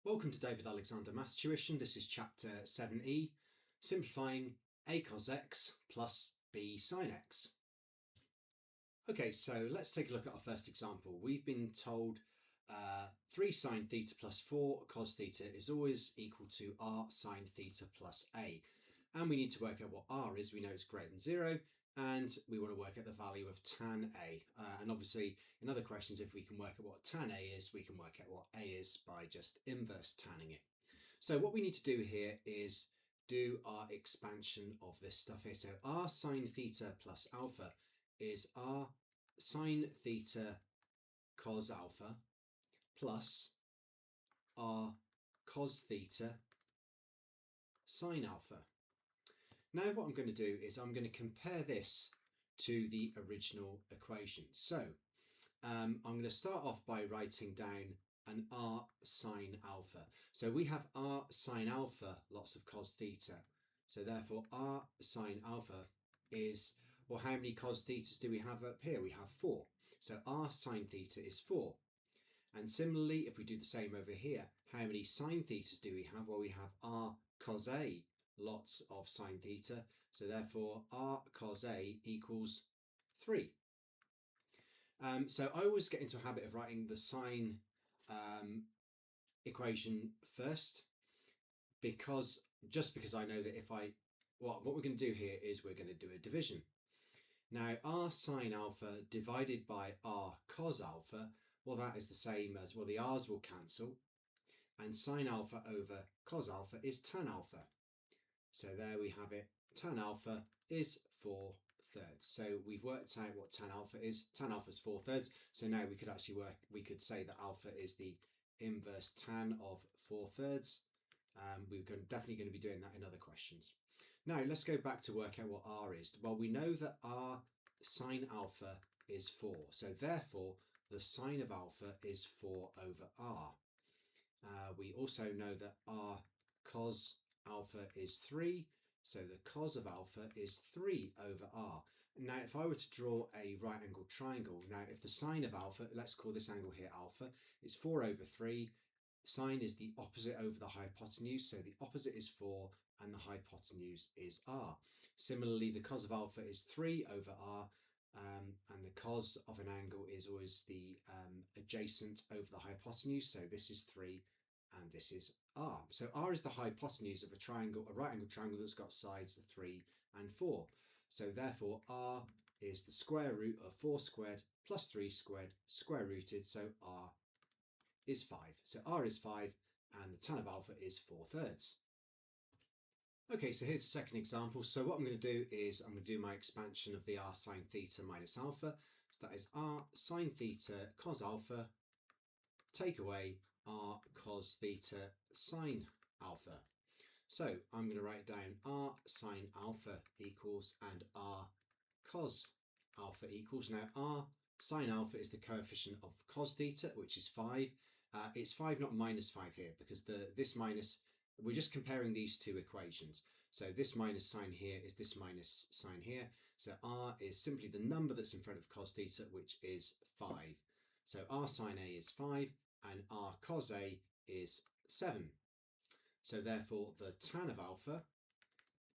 Welcome to David Alexander Maths Tuition. This is chapter 7e, simplifying acosx plus bsinx. Okay, so let's take a look at our first example. We've been told 3 sine theta plus 4 cos theta is always equal to r sine theta plus a. And we need to work out what r is. We know it's greater than 0, and we want to work out the value of tan a. And obviously, in other questions, if we can work out what tan a is, we can work out what a is by just inverse tanning it. So what we need to do here is do our expansion of this stuff here. So r sine theta plus alpha is r sine theta cos alpha plus r cos theta sine alpha. Now what I'm going to do is I'm going to compare this to the original equation. So I'm going to start off by writing down an r sine alpha. So we have r sine alpha lots of cos theta. So therefore r sine alpha is, well, how many cos thetas do we have up here? We have 4. So r sine theta is 4. And similarly, if we do the same over here, how many sine thetas do we have? Well, we have r cos a lots of sine theta. So therefore r cos a equals 3. So I always get into a habit of writing the sine equation first, because I know that if what we're going to do here is we're going to do a division. Now r sine alpha divided by r cos alpha, well, that is the same as, well, the r's will cancel, and sine alpha over cos alpha is tan alpha. So there we have it. Tan alpha is 4/3. So we've worked out what tan alpha is. Tan alpha is 4/3. So now we could say that alpha is the inverse tan of 4/3. We're definitely going to be doing that in other questions. Now let's go back to work out what r is. Well, we know that r sine alpha is 4. So therefore the sine of alpha is 4 over r. We also know that r cos alpha is 3. So the cos of alpha is 3 over r. Now, if I were to draw a right angled triangle, now if the sine of alpha, let's call this angle here alpha, is 4 over 3. Sine is the opposite over the hypotenuse, so the opposite is 4 and the hypotenuse is r. Similarly, the cos of alpha is 3 over r, and the cos of an angle is always the adjacent over the hypotenuse, so this is 3 and this is r. So r is the hypotenuse of a triangle, a right angled triangle that's got sides 3 and 4. So therefore r is the square root of 4 squared plus 3 squared square rooted, so r is 5. So r is 5 and the tan of alpha is 4/3. Okay, so here's the second example. So what I'm going to do is I'm going to do my expansion of the r sine theta minus alpha. So that is r sine theta cos alpha take away r cos theta sine alpha. So I'm going to write down r sine alpha equals and r cos alpha equals. Now r sine alpha is the coefficient of cos theta, which is 5. It's 5, not minus 5 here, because this minus, we're just comparing these two equations. So this minus sign here is this minus sign here. So r is simply the number that's in front of cos theta, which is 5. So r sine a is 5 and r cos a is 7. So therefore the tan of alpha,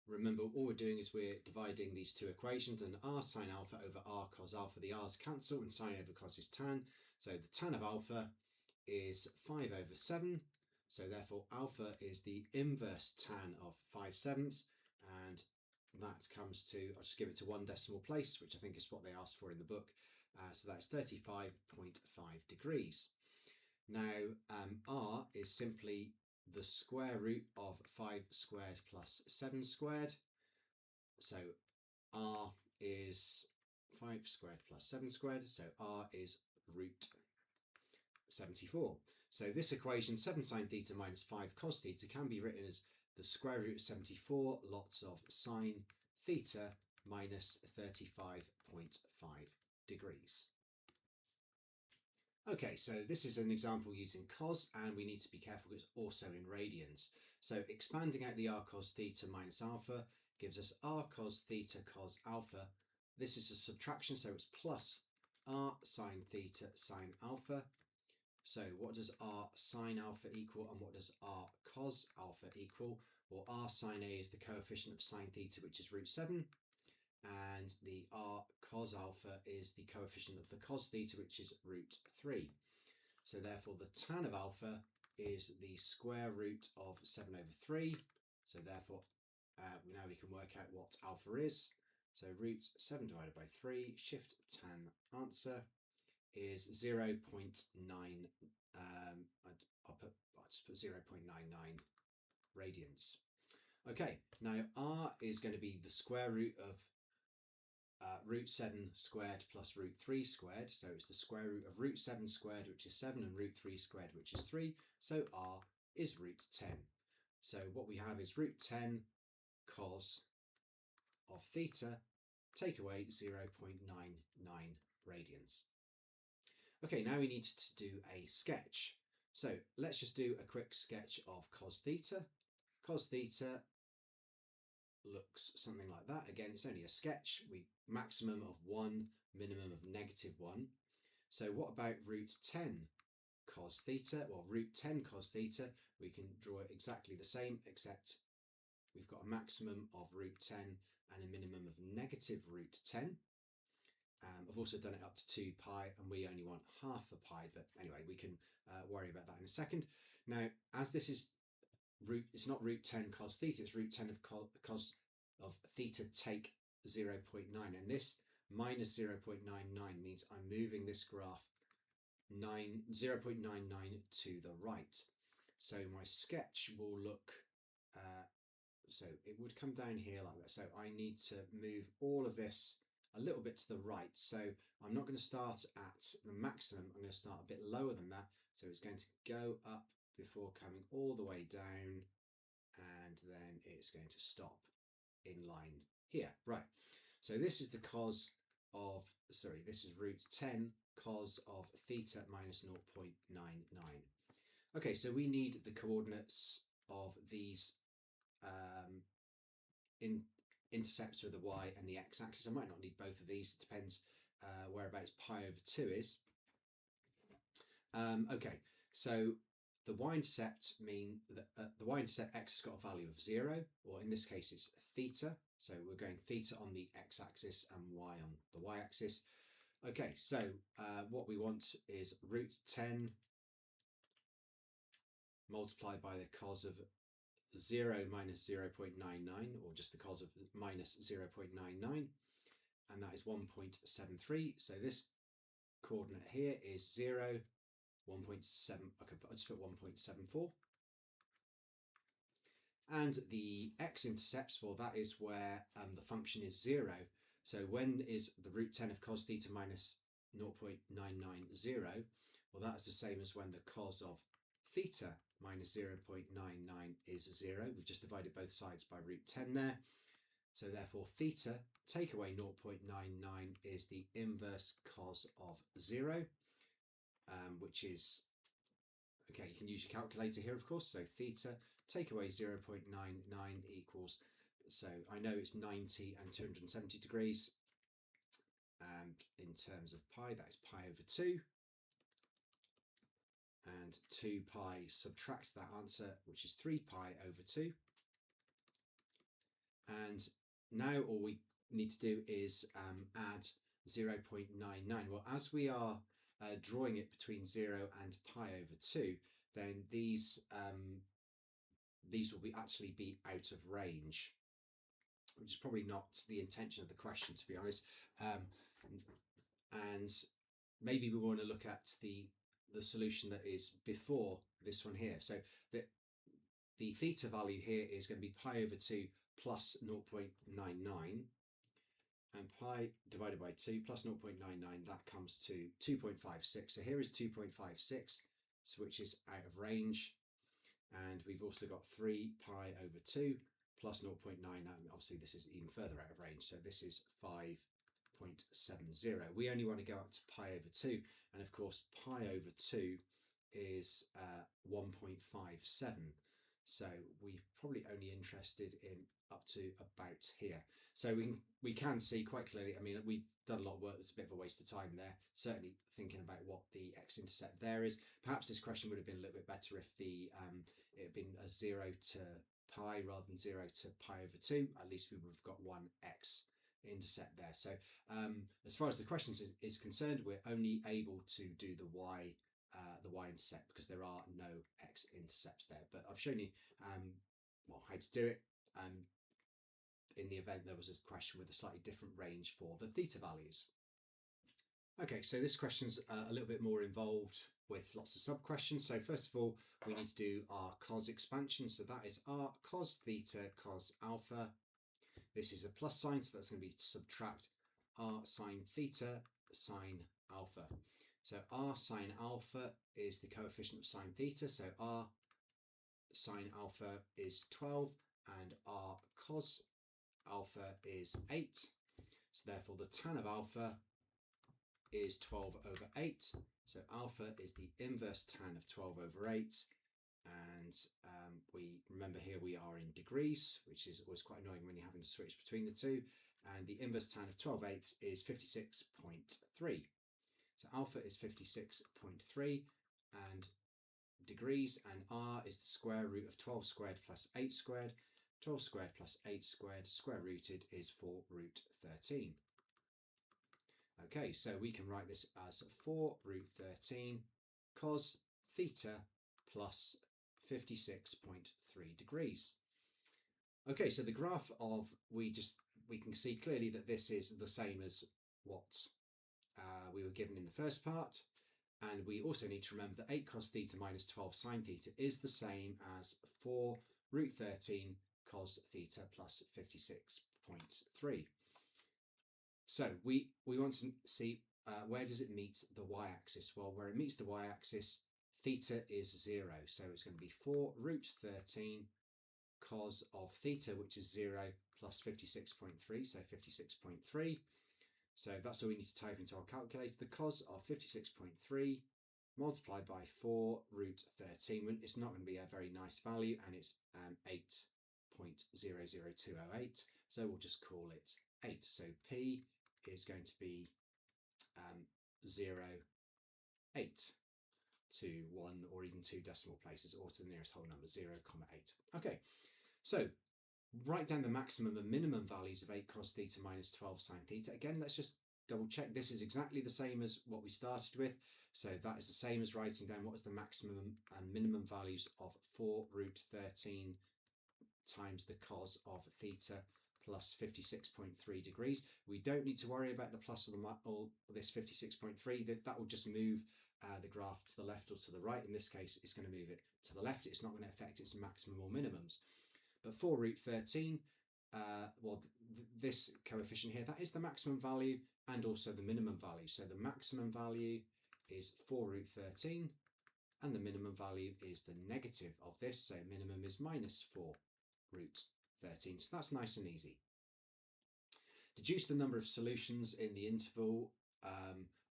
remember all we're doing is we're dividing these two equations, and r sine alpha over r cos alpha, the r's cancel and sine over cos is tan. So the tan of alpha is 5 over 7. So therefore alpha is the inverse tan of 5/7, and that comes to, I'll just give it to 1 decimal place, which I think is what they asked for in the book. So that's 35.5 degrees. Now r is simply the square root of 5 squared plus 7 squared. So r is 5 squared plus 7 squared, so r is root 74. So this equation, 7 sine theta minus 5 cos theta, can be written as the square root of 74 lots of sine theta minus 35.5 degrees. Okay, so this is an example using cos, and we need to be careful because it's also in radians. So expanding out the r cos theta minus alpha gives us r cos theta cos alpha. This is a subtraction, so it's plus r sine theta sine alpha So what does r sine alpha equal and what does r cos alpha equal? Well, r sine A is the coefficient of sine theta, which is √7, and the r cos alpha is the coefficient of the cos theta, which is √3. So therefore the tan of alpha is the square root of 7/3. So therefore now we can work out what alpha is. So √7 divided by 3, shift tan answer is 0.9. I'll just put 0.99 radians. Okay, now r is going to be the square root of √7 squared plus √3 squared. So it's the square root of √7 squared, which is 7, and √3 squared, which is 3. So r is √10. So what we have is √10 cos of theta, take away 0.99 radians. Okay, now we need to do a sketch. So let's just do a quick sketch of cos theta. Cos theta looks something like that. Again, it's only a sketch. We maximum of 1, minimum of -1. So what about √10 cos theta? Well, √10 cos theta, we can draw it exactly the same, except we've got a maximum of √10 and a minimum of -√10. I've also done it up to 2 pi, and we only want half a pi, but anyway, we can worry about that in a second. Now, as this is it's not √10 cos theta, it's √10 of cos of theta take 0.9, and this minus 0.99 means I'm moving this graph 0.99 to the right. So my sketch will look, so it would come down here like that. So I need to move all of this a little bit to the right. So I'm not going to start at the maximum, I'm going to start a bit lower than that. So it's going to go up before coming all the way down, and then it's going to stop in line here. Right, so this is the cos of, this is √10 cos of theta minus 0.99. Okay, so we need the coordinates of these intercepts with the y and the x-axis. I might not need both of these, it depends whereabouts pi/2 is. Okay, so the y-intercept mean that the y-intercept x has got a value of 0, or in this case it's theta. So we're going theta on the x-axis and y on the y-axis. Okay, so what we want is √10 multiplied by the cos of 0 minus 0.99, or just the cos of minus 0.99, and that is 1.73. So this coordinate here is 0, 1.7, okay, I'll just put 1.74. And the x-intercepts, well, that is where the function is 0. So when is the √10 of cos theta minus 0.990? Well, that's the same as when the cos of theta minus 0.99 is 0. We've just divided both sides by √10 there. So therefore theta take away 0.99 is the inverse cos of 0, which is, okay, you can use your calculator here, of course. So theta take away 0.99 equals, so I know it's 90 and 270 degrees. And in terms of pi, that is pi/2. And 2 pi, subtract that answer, which is 3 pi/2. And now all we need to do is add 0.99. Well, as we are drawing it between 0 and pi/2, then these will actually be out of range, which is probably not the intention of the question, to be honest. And maybe we want to look at the solution that is before this one here. So the theta value here is going to be pi/2 plus 0.99, and pi divided by 2 plus 0.99, that comes to 2.56. So here is 2.56, so which is out of range. And we've also got 3 pi/2 plus 0.99. Obviously this is even further out of range, so this is 5.70. We only want to go up to pi/2, and of course pi/2 is 1.57. So we're probably only interested in up to about here. So we can see quite clearly, I mean, we've done a lot of work, there's a bit of a waste of time there, certainly thinking about what the x-intercept there is. Perhaps this question would have been a little bit better if it had been a 0 to pi rather than 0 to pi over 2. At least we would have got one x-intercept there. So as far as the question is concerned, we're only able to do the y-intercept because there are no x-intercepts there. But I've shown you well, how to do it in the event there was a question with a slightly different range for the theta values. Okay, so this question's a little bit more involved with lots of sub-questions. So first of all, we need to do our cos expansion. So that is r cos theta cos alpha. This is a plus sign, so that's going to be subtract r sine theta sine alpha. So r sine alpha is the coefficient of sine theta, so r sine alpha is 12 and r cos alpha is 8. So therefore the tan of alpha is 12 over 8. So alpha is the inverse tan of 12 over 8. And we remember here we are in degrees, which is always quite annoying when you're having to switch between the two. And the inverse tan of 12/8 is 56.3. So alpha is 56.3 and degrees, and r is the square root of 12 squared plus 8 squared. 12 squared plus 8 squared square rooted is 4 root 13. Okay, so we can write this as 4 root 13 cos theta plus 56.3 degrees. Okay, so the graph of, we can see clearly that this is the same as what we were given in the first part. And we also need to remember that 8 cos theta minus 12 sine theta is the same as 4 root 13 cos theta plus 56.3. So we want to see where does it meet the y-axis? Well, where it meets the y-axis, theta is 0. So it's going to be 4 root 13 cos of theta, which is 0, plus 56.3, so 56.3. So that's all we need to type into our calculator. The cos of 56.3 multiplied by 4 root 13. It's not going to be a very nice value, and it's 8.00208. So we'll just call it 8. So P is going to be 0, 8 to 1 or even 2 decimal places, or to the nearest whole number, 0, 8. Okay, so write down the maximum and minimum values of 8 cos theta minus 12 sine theta. Again, let's just double check. This is exactly the same as what we started with. So that is the same as writing down what is the maximum and minimum values of 4 root 13 times the cos of theta plus 56.3 degrees. We don't need to worry about the plus or this 56.3. That will just move the graph to the left or to the right. In this case, it's going to move it to the left. It's not going to affect its maximum or minimums. But 4 root 13, well, this coefficient here, that is the maximum value and also the minimum value. So the maximum value is 4 root 13 and the minimum value is the negative of this. So minimum is minus 4 root 13. So that's nice and easy. Deduce the number of solutions in the interval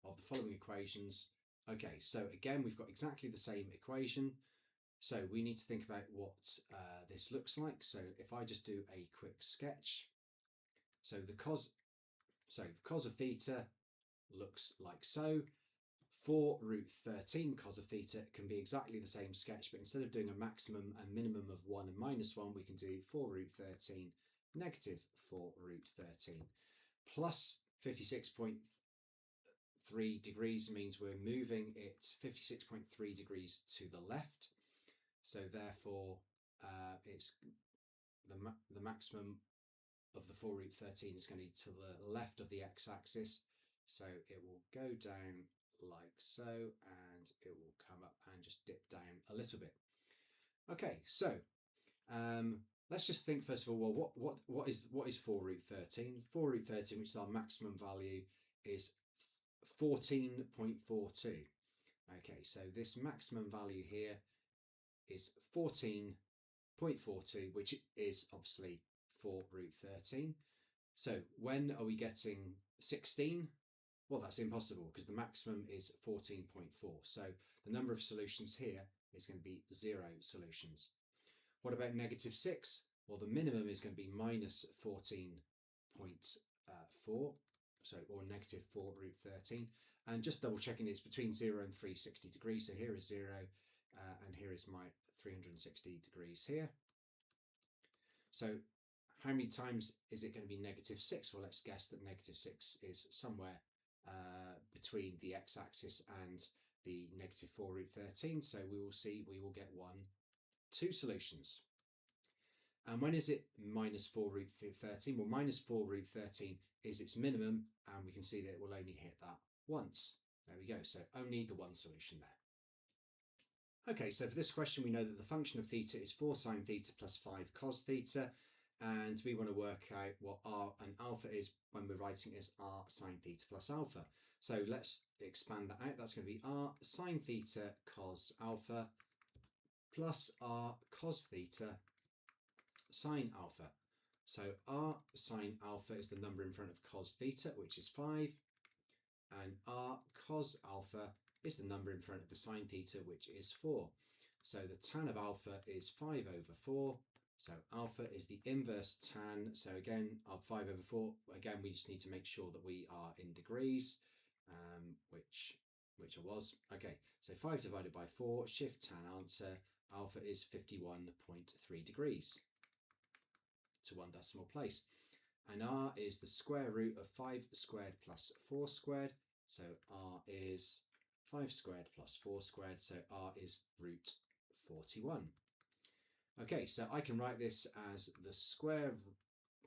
of the following equations. Okay, so again, we've got exactly the same equation. So we need to think about what this looks like. So if I just do a quick sketch, so the cos of theta looks like so. 4 root 13 cos of theta can be exactly the same sketch, but instead of doing a maximum and minimum of 1 and minus 1, we can do 4 root 13 negative 4 root 13 plus 56.3 degrees means we're moving it 56.3 degrees to the left. So therefore, it's the maximum of the 4 root 13 is going to be to the left of the x-axis. So it will go down like so, and it will come up and just dip down a little bit. Okay, so let's just think first of all, well, what is 4 root 13? 4 root 13, which is our maximum value, is 14.42. Okay, so this maximum value here is 14.42, which is obviously 4 root 13. So when are we getting 16? Well, that's impossible because the maximum is 14.4. So the number of solutions here is going to be 0 solutions. What about negative 6? Well, the minimum is going to be minus 14.4, sorry, or negative 4 root 13. And just double checking, it's between 0 and 360 degrees. So here is 0, and here is my 360 degrees here. So how many times is it going to be negative 6? Well, let's guess that negative 6 is somewhere between the x-axis and the negative 4 root 13. So we will see, we will get 2 solutions. And when is it minus 4 root 13? Well, minus 4 root 13 is its minimum, and we can see that it will only hit that once. There we go, so only the one solution there. Okay, so for this question, we know that the function of theta is 4 sine theta plus 5 cos theta, and we want to work out what r and alpha is when we're writing as r sine theta plus alpha. So let's expand that out. That's going to be r sine theta cos alpha plus r cos theta sine alpha. So r sine alpha is the number in front of cos theta, which is 5, and r cos alpha is the number in front of the sine theta, which is 4. So the tan of alpha is 5 over 4. So alpha is the inverse tan. So again, of 5 over 4, again, we just need to make sure that we are in degrees, which I was. Okay, so 5 divided by 4, shift tan answer, alpha is 51.3 degrees to one decimal place. And r is the square root of 5 squared plus 4 squared. So r is 5 squared plus 4 squared. So r is root 41. Okay, so I can write this as the square,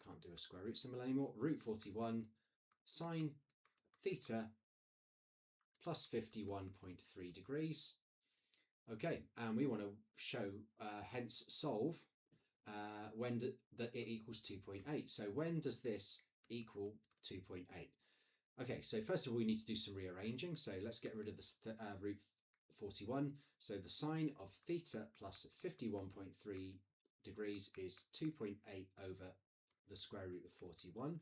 can't do a square root symbol anymore, root 41 sine theta plus 51.3 degrees. Okay, and we want to show, hence solve, when that it equals 2.8. So when does this equal 2.8? Okay, so first of all, we need to do some rearranging. So let's get rid of this root 41. So the sine of theta plus 51.3 degrees is 2.8 over the square root of 41.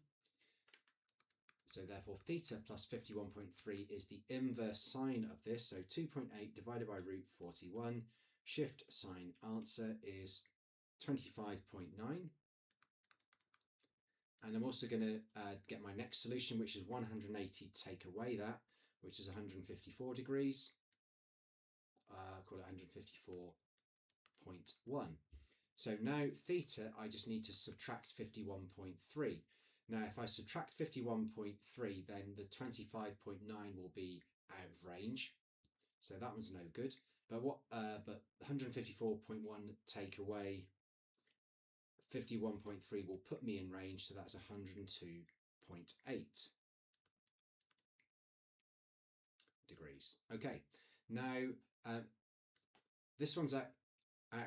So therefore theta plus 51.3 is the inverse sine of this. So 2.8 divided by root 41. Shift sine answer is 25.9. And I'm also going to get my next solution, which is 180, take away that, which is 154 degrees. Call it 154.1. So now theta, I just need to subtract 51.3. Now, if I subtract 51.3, then the 25.9 will be out of range. So that one's no good. But 154.1 take away 51.3 will put me in range, so that's 102.8 degrees. Okay, now this one's out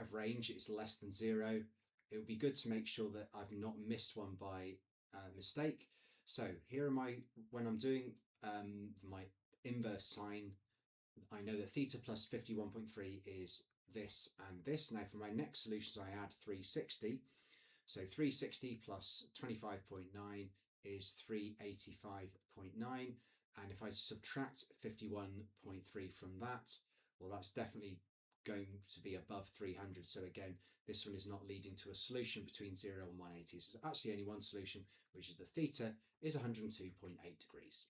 of range, it's less than 0. It would be good to make sure that I've not missed one by mistake. So here are my, when I'm doing my inverse sine, I know that theta plus 51.3 is this and this. Now for my next solutions, I add 360. So 360 plus 25.9 is 385.9. And if I subtract 51.3 from that, well, that's definitely going to be above 300. So again, this one is not leading to a solution between 0 and 180. So there's actually only one solution, which is the theta is 102.8 degrees.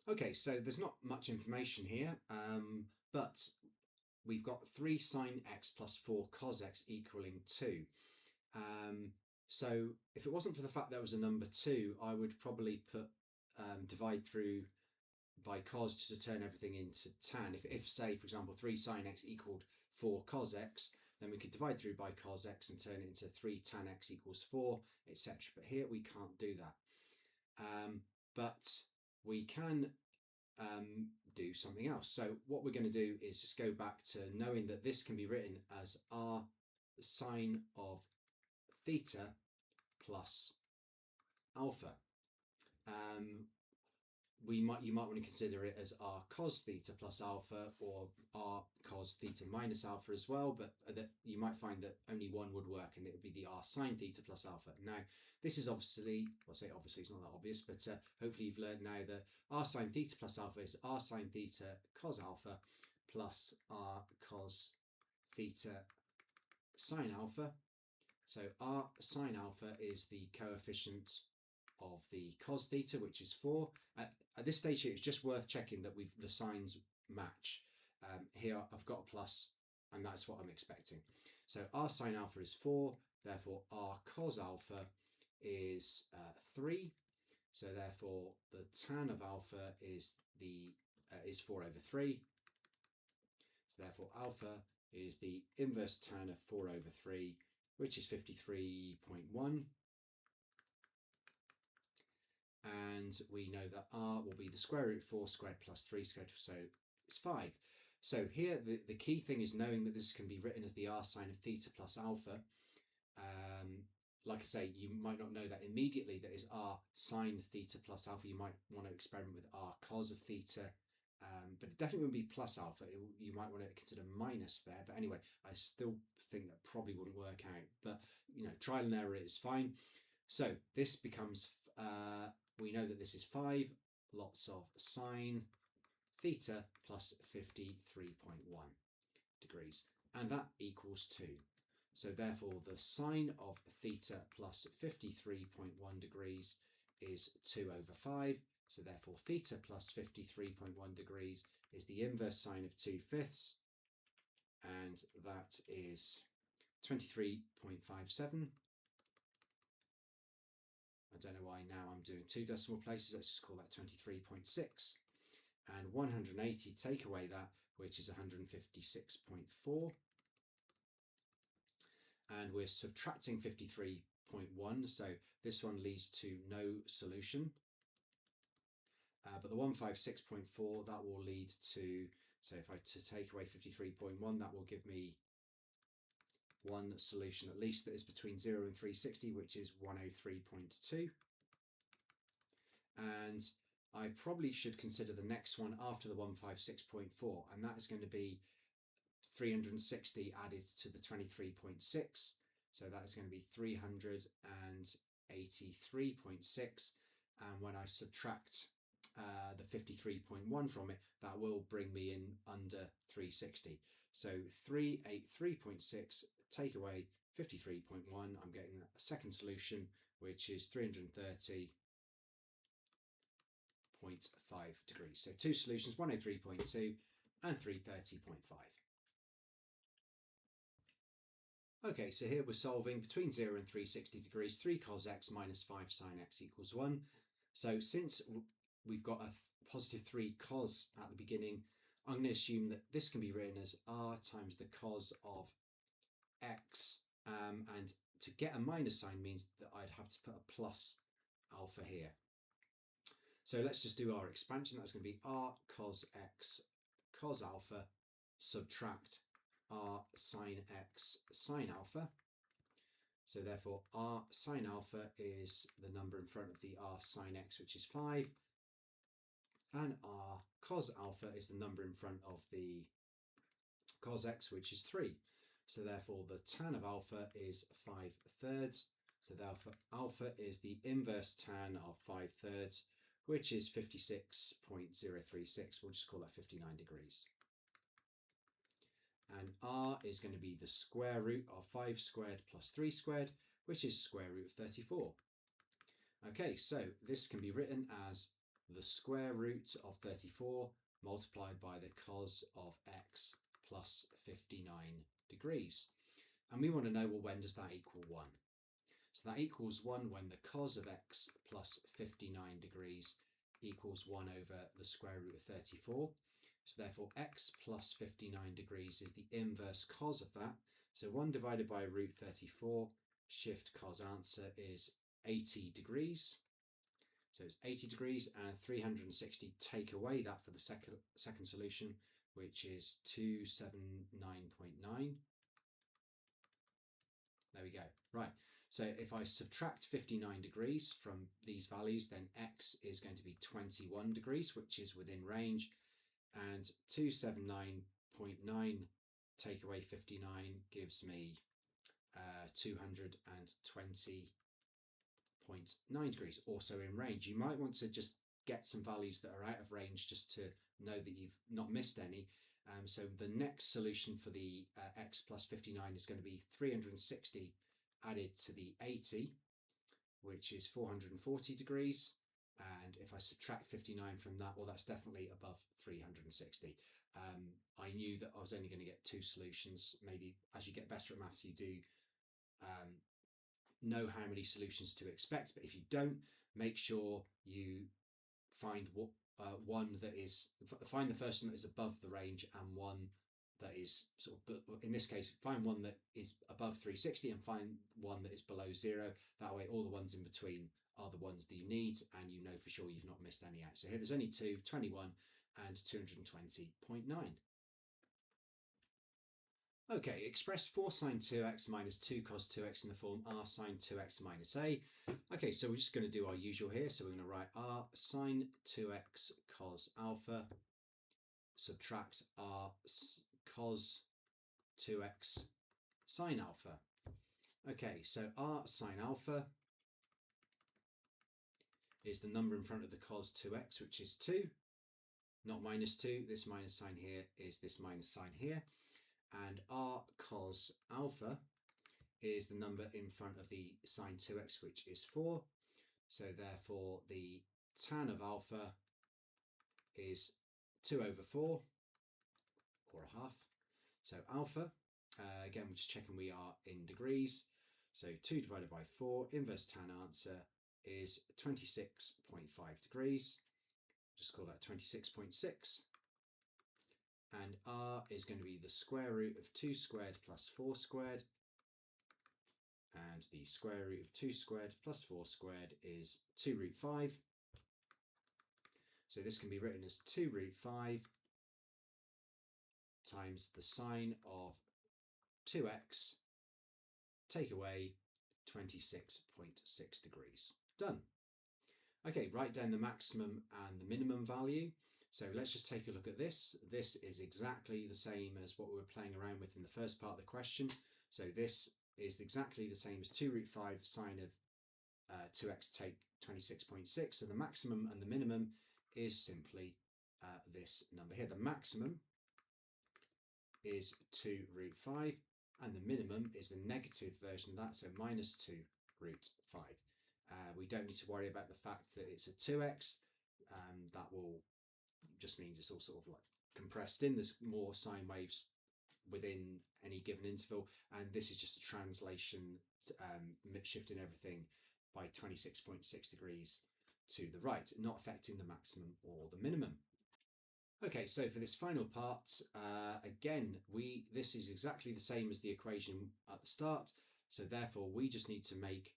Okay, so there's not much information here, but we've got 3 sine x plus 4 cos x equaling 2. So if it wasn't for the fact there was a number 2, I would probably put divide through by cos just to turn everything into tan. If say, for example, 3 sine x equaled 4 cos x, then we could divide through by cos x and turn it into 3 tan x equals 4, etc. But here we can't do that. But we can do something else. So what we're going to do is just go back to knowing that this can be written as r sine of theta plus alpha. You might want to consider it as r cos theta plus alpha, or r cos theta minus alpha as well, but that you might find that only one would work, and it would be the r sine theta plus alpha. Now this is obviously, well, I say obviously, it's not that obvious, but hopefully you've learned now that r sine theta plus alpha is r sine theta cos alpha plus r cos theta sine alpha. So r sine alpha is the coefficient of the cos theta, which is 4. At this stage here, it's just worth checking that the signs match. Here I've got a plus, and that's what I'm expecting. So r sine alpha is 4, therefore r cos alpha is 3. So therefore the tan of alpha is 4 over 3. So therefore alpha is the inverse tan of 4 over 3, which is 53.1. And we know that r will be the square root of 4 squared plus 3 squared, so it's 5. So here the key thing is knowing that this can be written as the r sine of theta plus alpha. Like I say, you might not know that immediately that is r sine theta plus alpha. You might want to experiment with r cos of theta, but it definitely wouldn't be plus alpha. You might want to consider minus there. But anyway, I still think that probably wouldn't work out. But trial and error is fine. So this becomes, we know that this is 5 lots of sine theta plus 53.1 degrees, and that equals 2. So therefore the sine of theta plus 53.1 degrees is 2 over 5. So therefore theta plus 53.1 degrees is the inverse sine of 2/5, and that is 23.57. I don't know why now I'm doing 2 decimal places. Let's just call that 23.6. And 180 take away that, which is 156.4. And we're subtracting 53.1, so this one leads to no solution. But the 156.4, that will lead to, so if I take away 53.1, that will give me one solution at least that is between 0 and 360, which is 103.2. And I probably should consider the next one after the 156.4, and that is going to be 360 added to the 23.6, so that is going to be 383.6, and when I subtract the 53.1 from it, that will bring me in under 360. So 383.6 take away 53.1, I'm getting a second solution, which is 330.5 degrees. So two solutions, 103.2 and 330.5. Okay, so here we're solving between 0 and 360 degrees, 3 cos x minus 5 sine x equals 1. So since we've got a positive 3 cos at the beginning, I'm going to assume that this can be written as r times the cos of x, and to get a minus sign means that I'd have to put a plus alpha here. So let's just do our expansion. That's going to be r cos x cos alpha subtract r sine x sine alpha. So therefore r sine alpha is the number in front of the r sine x, which is 5, and r cos alpha is the number in front of the cos x, which is 3. So therefore the tan of alpha is 5/3. So therefore alpha is the inverse tan of 5/3, which is 56.036. We'll just call that 59 degrees. And r is going to be the square root of 5 squared plus 3 squared, which is square root of 34. Okay, so this can be written as the square root of 34 multiplied by the cos of x plus 59 degrees. And we want to know, well, when does that equal 1? So that equals 1 when the cos of x plus 59 degrees equals 1 over the square root of 34. So therefore x plus 59 degrees is the inverse cos of that. So 1 divided by root 34, shift cos answer is 80 degrees. So it's 80 degrees, and 360 take away that for the second solution, which is 279.9. There we go. Right, so if I subtract 59 degrees from these values, then x is going to be 21 degrees, which is within range, and 279.9 take away 59 gives me 220.9 degrees, also in range. You might want to just get some values that are out of range just to know that you've not missed any. So the next solution for the x plus 59 is going to be 360 added to the 80, which is 440 degrees. And if I subtract 59 from that, well, that's definitely above 360. I knew that I was only going to get two solutions. Maybe as you get better at maths, you do know how many solutions to expect. But if you don't, make sure you find one that is, find the first one that is above the range and one that is sort of, in this case, find one that is above 360 and find one that is below 0. That way all the ones in between are the ones that you need, and you know for sure you've not missed any out. So here there's only two, 21 and 220.9. Okay, express 4 sine 2x minus 2 cos 2x in the form r sine 2x minus a. Okay, so we're just going to do our usual here. So we're going to write r sine 2x cos alpha subtract r cos 2x sine alpha. Okay, so r sine alpha is the number in front of the cos 2x, which is 2, not minus 2. This minus sign here is this minus sign here. And r cos alpha is the number in front of the sine 2x, which is 4. So therefore the tan of alpha is 2 over 4, or a half. So alpha, again, we're just checking we are in degrees. So 2 divided by 4, inverse tan answer is 26.5 degrees. Just call that 26.6. And r is going to be the square root of 2 squared plus 4 squared. And the square root of 2 squared plus 4 squared is 2 root 5. So this can be written as 2 root 5 times the sine of 2x, take away 26.6 degrees. Done. Okay, write down the maximum and the minimum value. So let's just take a look at this. This is exactly the same as what we were playing around with in the first part of the question. So this is exactly the same as 2 root 5 sine of 2x take 26.6. So the maximum and the minimum is simply this number here. The maximum is 2 root 5 and the minimum is the negative version of that, so minus 2 root 5. We don't need to worry about the fact that it's a 2x. That will just means it's all sort of like compressed in. There's more sine waves within any given interval, and this is just a translation, shifting everything by 26.6 degrees to the right, not affecting the maximum or the minimum. Okay, so for this final part, again, this is exactly the same as the equation at the start, so therefore we just need to make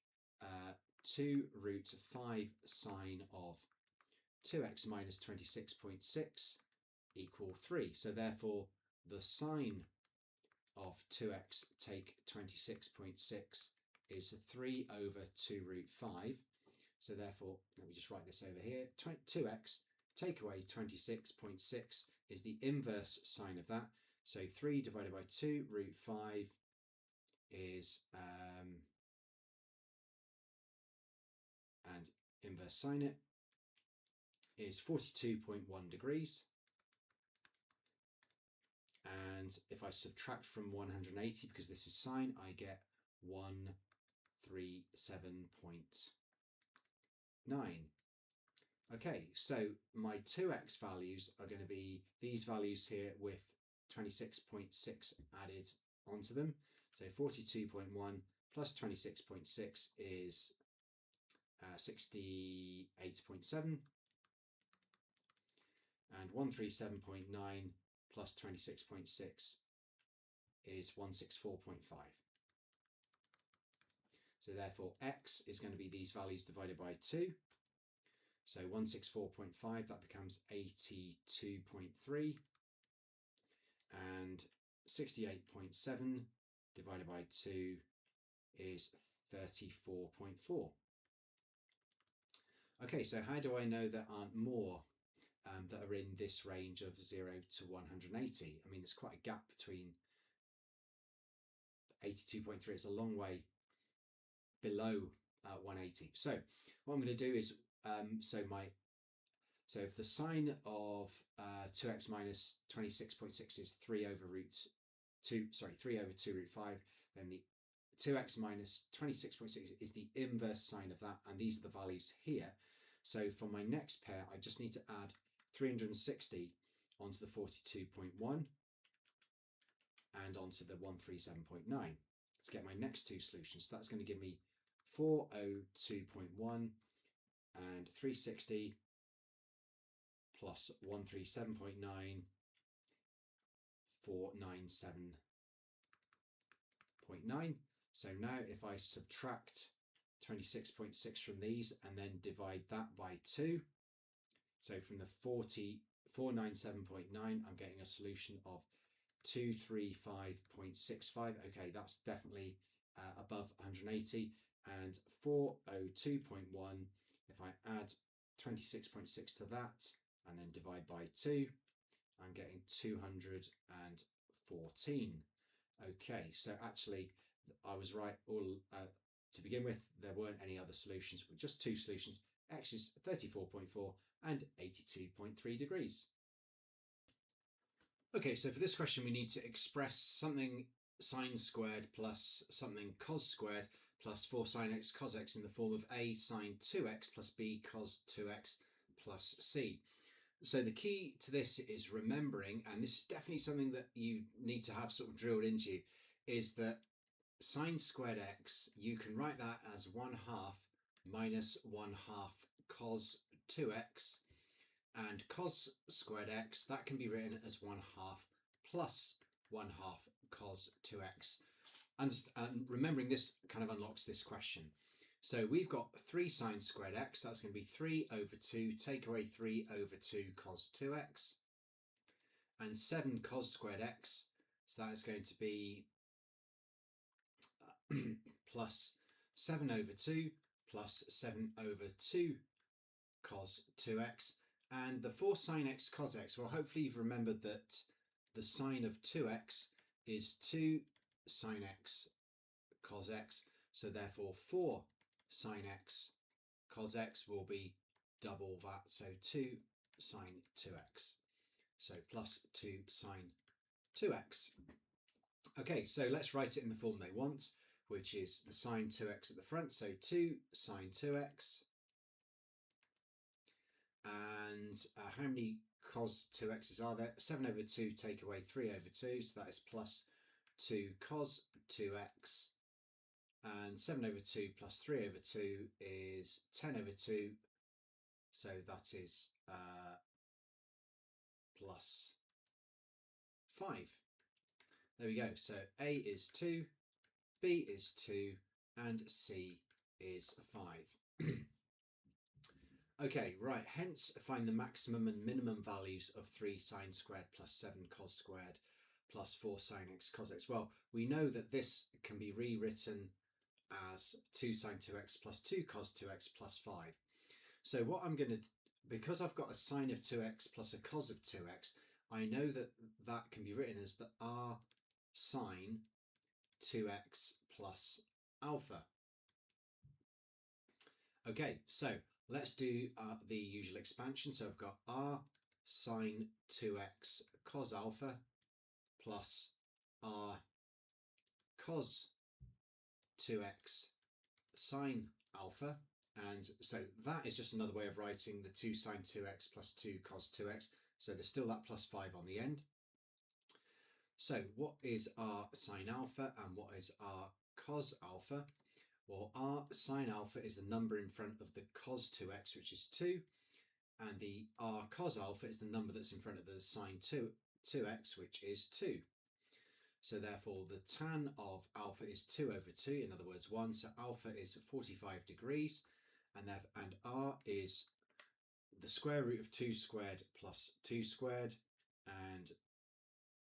2 root 5 sine of 2x minus 26.6 equal 3. So therefore the sine of 2x take 26.6 is 3 over 2 root 5. So therefore, let me just write this over here, 2x take away 26.6 is the inverse sine of that. So 3 divided by 2 root 5 is, and inverse sine it, is 42.1 degrees. And if I subtract from 180, because this is sine, I get 137.9. Okay, so my 2x values are going to be these values here with 26.6 added onto them. So 42.1 plus 26.6 is 68.7. And 137.9 plus 26.6 is 164.5. So therefore x is going to be these values divided by 2. So 164.5, that becomes 82.3. And 68.7 divided by 2 is 34.4. Okay, so how do I know there aren't more that are in this range of 0 to 180? I mean, there's quite a gap between 82.3. It's a long way below 180. So what I'm going to do is, so my So if the sine of 2x minus 26.6 is 3 over 2 root 5, then the 2x minus 26.6 is the inverse sine of that, and these are the values here. So for my next pair, I just need to add 360 onto the 42.1 and onto the 137.9 to get my next two solutions. So that's going to give me 402.1 and 360 plus 137.9, 497.9. So now if I subtract 26.6 from these and then divide that by 2, so from the 497.9, I'm getting a solution of 235.65. Okay, that's definitely above 180. And 402.1, if I add 26.6 to that and then divide by 2, I'm getting 214. Okay, so actually I was right all to begin with. There weren't any other solutions, but just two solutions. X is 34.4 and 82.3 degrees. Okay, so for this question we need to express something sine squared plus something cos squared plus 4 sin x cos x in the form of a sine 2x plus b cos 2x plus c. So the key to this is remembering, and this is definitely something that you need to have sort of drilled into you, is that sine squared x, you can write that as 1/2 minus 1/2 cos 2x, and cos squared x, that can be written as 1/2 plus 1/2 cos 2x. And remembering this kind of unlocks this question. So we've got 3 sine squared x, that's going to be 3 over 2, take away 3 over 2 cos 2x, and 7 cos squared x, so that is going to be plus 7 over 2 plus 7 over 2 cos 2x, and the 4 sin x cos x, well, hopefully you've remembered that the sine of 2x is 2 sin x cos x, so therefore 4 sin x cos x will be double that, so 2 sin 2x, so plus 2 sin 2x. Okay, so let's write it in the form they want, which is the sine 2x at the front, so 2 sine 2x, and how many cos 2x's are there? 7 over 2 take away 3 over 2, so that is plus 2 cos 2x, and 7 over 2 plus 3 over 2 is 10 over 2, so that is plus 5. There we go. So A is 2, B is 2, and C is 5. Okay, right, hence find the maximum and minimum values of 3 sine squared plus 7 cos squared plus 4 sin x cos x. Well, we know that this can be rewritten as 2 sine 2x plus 2 cos 2x plus 5. So what I'm going to, because I've got a sine of 2x plus a cos of 2x, I know that that can be written as the r sine 2x plus alpha. Okay, so let's do the usual expansion. So I've got r sine 2x cos alpha plus r cos 2x sine alpha, and so that is just another way of writing the 2 sine 2x plus 2 cos 2x, so there's still that plus 5 on the end. So what is r sine alpha and what is r cos alpha? Well, r sine alpha is the number in front of the cos 2x, which is 2, and the r cos alpha is the number that's in front of the sine 2x, which is 2. So therefore the tan of alpha is 2 over 2, in other words 1, so alpha is 45 degrees, and r is the square root of 2 squared plus 2 squared, and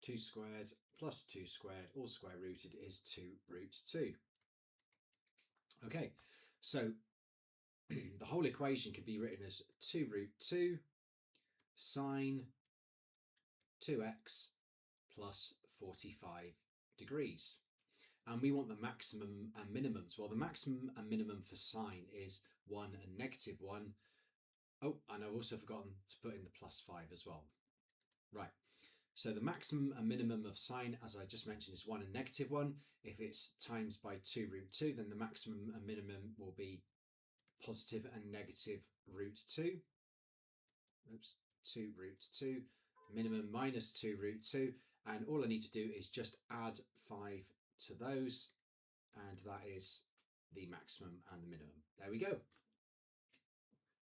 2 squared plus 2 squared, all square rooted, is 2 root 2. Okay, so the whole equation can be written as 2 root 2 sine 2x plus 45 degrees. And we want the maximum and minimums. Well, the maximum and minimum for sine is 1 and -1. Oh, and I've also forgotten to put in the +5 as well. Right. So the maximum and minimum of sine, as I just mentioned, is 1 and -1. If it's times by 2√2, then the maximum and minimum will be positive and negative √2. Oops, 2√2. Minimum minus 2√2. And all I need to do is just add 5 to those. And that is the maximum and the minimum. There we go.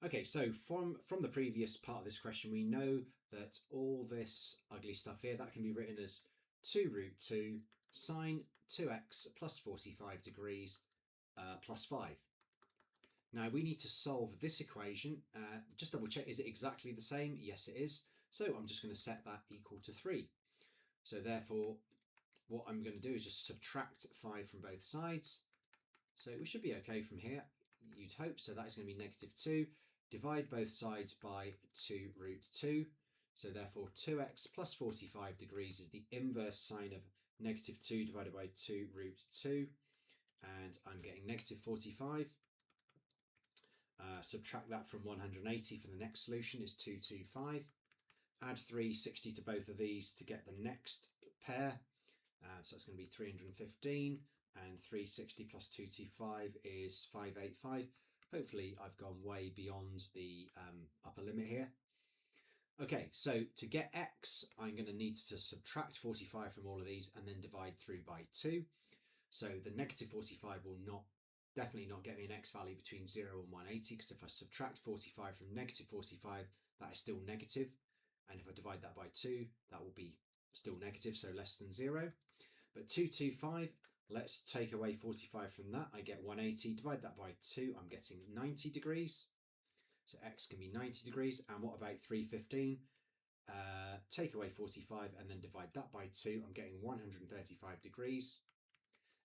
Okay, so from the previous part of this question, we know that all this ugly stuff here, that can be written as 2√2 sine 2x plus 45 degrees plus 5. Now we need to solve this equation. Just double check, is it exactly the same? Yes, it is. So I'm just going to set that equal to 3. So therefore, what I'm going to do is just subtract 5 from both sides. So we should be okay from here, you'd hope. So that is going to be -2. Divide both sides by 2√2. So therefore 2x plus 45 degrees is the inverse sine of -2 divided by 2√2. And I'm getting -45. Subtract that from 180 for the next solution is 225. Add 360 to both of these to get the next pair. So that's going to be 315. And 360 plus 225 is 585. Hopefully I've gone way beyond the upper limit here. Okay, so to get x, I'm going to need to subtract 45 from all of these and then divide through by 2. So the -45 will definitely not get me an x value between 0 and 180, because if I subtract 45 from -45, that is still negative. And if I divide that by 2, that will be still negative, so less than 0. But 225, let's take away 45 from that. I get 180. Divide that by 2, I'm getting 90 degrees. So x can be 90 degrees. And what about 315? Take away 45 and then divide that by 2. I'm getting 135 degrees.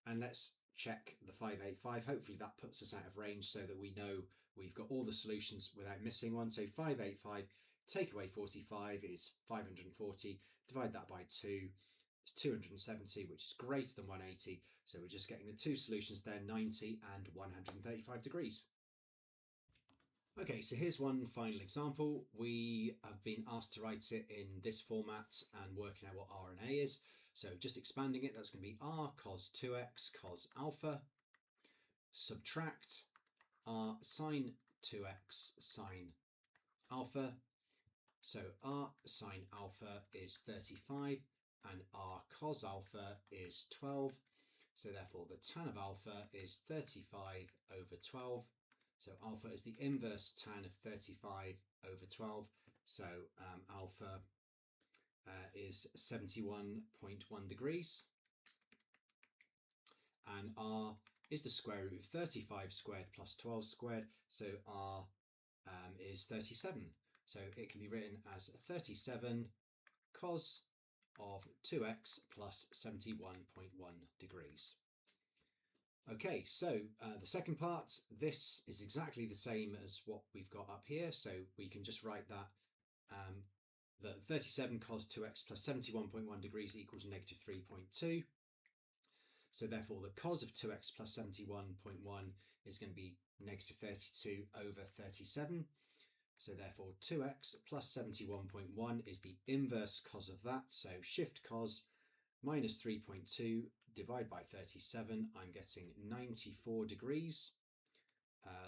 And let's check the 585. Hopefully that puts us out of range so that we know we've got all the solutions without missing one. So 585, take away 45 is 540. Divide that by 2. It's 270, which is greater than 180. So we're just getting the two solutions there, 90 and 135 degrees. Okay, so here's one final example. We have been asked to write it in this format and working out what R and A is. So just expanding it, that's going to be R cos 2x cos alpha, subtract R sine 2x sine alpha. So R sine alpha is 35 and R cos alpha is 12. So therefore the tan of alpha is 35 over 12. So alpha is the inverse tan of 35 over 12. So alpha is 71.1 degrees. And R is the square root of 35 squared plus 12 squared. So R is 37. So it can be written as 37 cos of 2x plus 71.1 degrees. Okay, so the second part, this is exactly the same as what we've got up here. So we can just write that that 37 cos 2x plus 71.1 degrees equals -3.2. So therefore the cos of 2x plus 71.1 is going to be -32 over 37. So therefore 2x plus 71.1 is the inverse cos of that. So shift cos minus 3.2 divide by 37. I'm getting 94 degrees.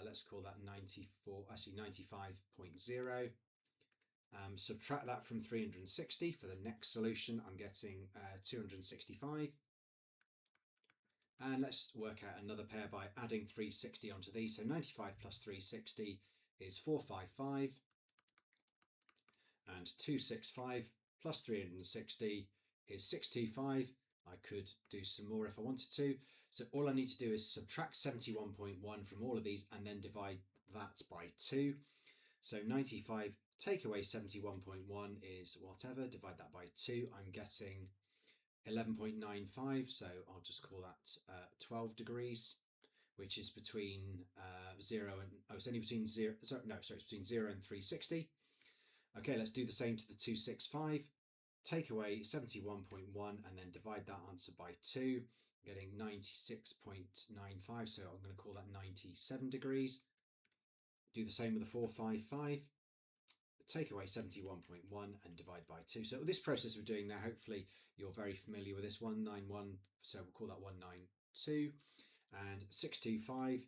Let's call that 94, actually 95.0. Subtract that from 360 for the next solution. I'm getting 265. And let's work out another pair by adding 360 onto these. So 95 plus 360 is 455. And 265 plus 360 is 625. I could do some more if I wanted to. So all I need to do is subtract 71.1 from all of these and then divide that by 2. So 95 take away 71.1 is whatever, divide that by 2. I'm getting 11.95, so I'll just call that 12 degrees, which is between 0 and, it's only between 0, sorry, no, sorry, it's between 0 and 360. Okay, let's do the same to the 265. Take away 71.1 and then divide that answer by 2. I'm getting 96.95, so I'm going to call that 97 degrees. Do the same with the 455. take away 71.1 and divide by 2. So this process we're doing now, hopefully you're very familiar with this. 191, so we'll call that 192, and 625,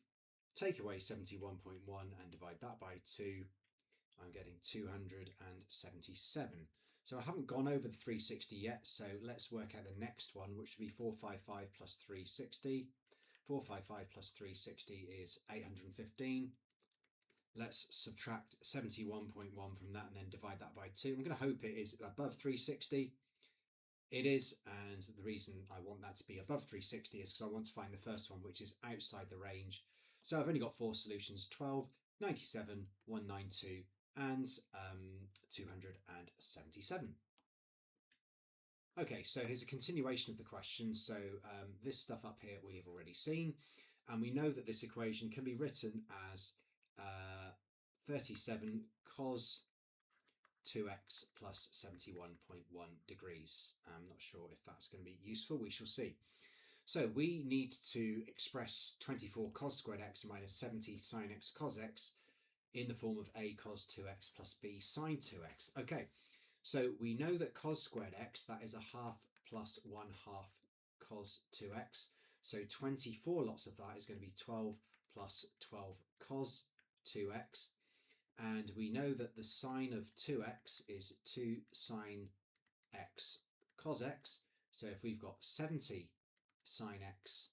take away 71.1 and divide that by 2. I'm getting 277. So I haven't gone over the 360 yet, so let's work out the next one, which would be 455 plus 360. 455 plus 360 is 815. Let's subtract 71.1 from that and then divide that by 2. I'm going to hope it is above 360. It is, and the reason I want that to be above 360 is because I want to find the first one, which is outside the range. So I've only got 4 solutions: 12, 97, 192, and 277. Okay, so here's a continuation of the question. So this stuff up here we have already seen, and we know that this equation can be written as 37 cos 2x plus 71.1 degrees. I'm not sure if that's going to be useful. We shall see. So we need to express 24 cos squared x minus 70 sin x cos x in the form of a cos 2x plus b sin 2x. Okay, so we know that cos squared x, that is a half plus 1/2 cos 2x. So 24 lots of that is going to be 12 plus 12 cos 2x. And we know that the sine of 2x is 2 sin x cos x. So if we've got 70 sin x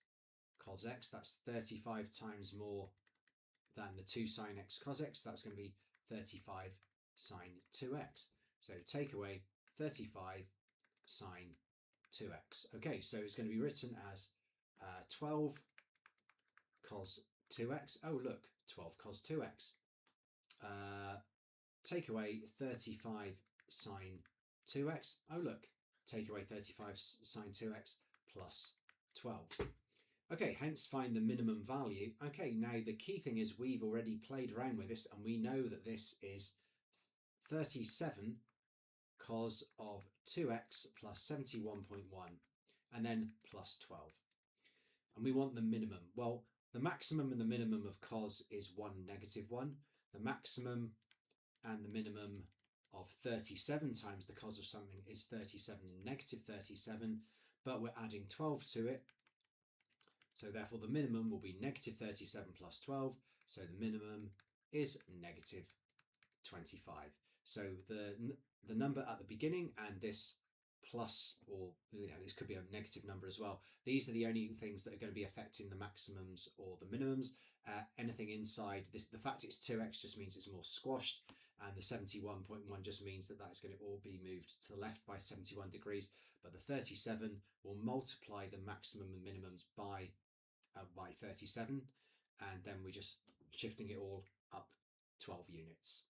cos x, that's 35 times more than the 2 sin x cos x. That's going to be 35 sin 2x. So take away 35 sin 2x. Okay, so it's going to be written as 12 cos 2x. Oh, look, 12 cos 2x. Take away 35 sin 2x. Oh, look, take away 35 sin 2x plus 12. Okay, hence find the minimum value. Okay, now the key thing is we've already played around with this, and we know that this is 37 cos of 2x plus 71.1 and then plus 12. And we want the minimum. Well, the maximum and the minimum of cos is 1, -1. The maximum and the minimum of 37 times the cos of something is 37 and -37, but we're adding 12 to it. So therefore the minimum will be -37 plus 12. So the minimum is -25. So the number at the beginning and this plus, or this could be a negative number as well. These are the only things that are going to be affecting the maximums or the minimums. Anything inside this, the fact it's 2x just means it's more squashed, and the 71.1 just means that that's going to all be moved to the left by 71 degrees. But the 37 will multiply the maximum and minimums by 37, and then we're just shifting it all up 12 units.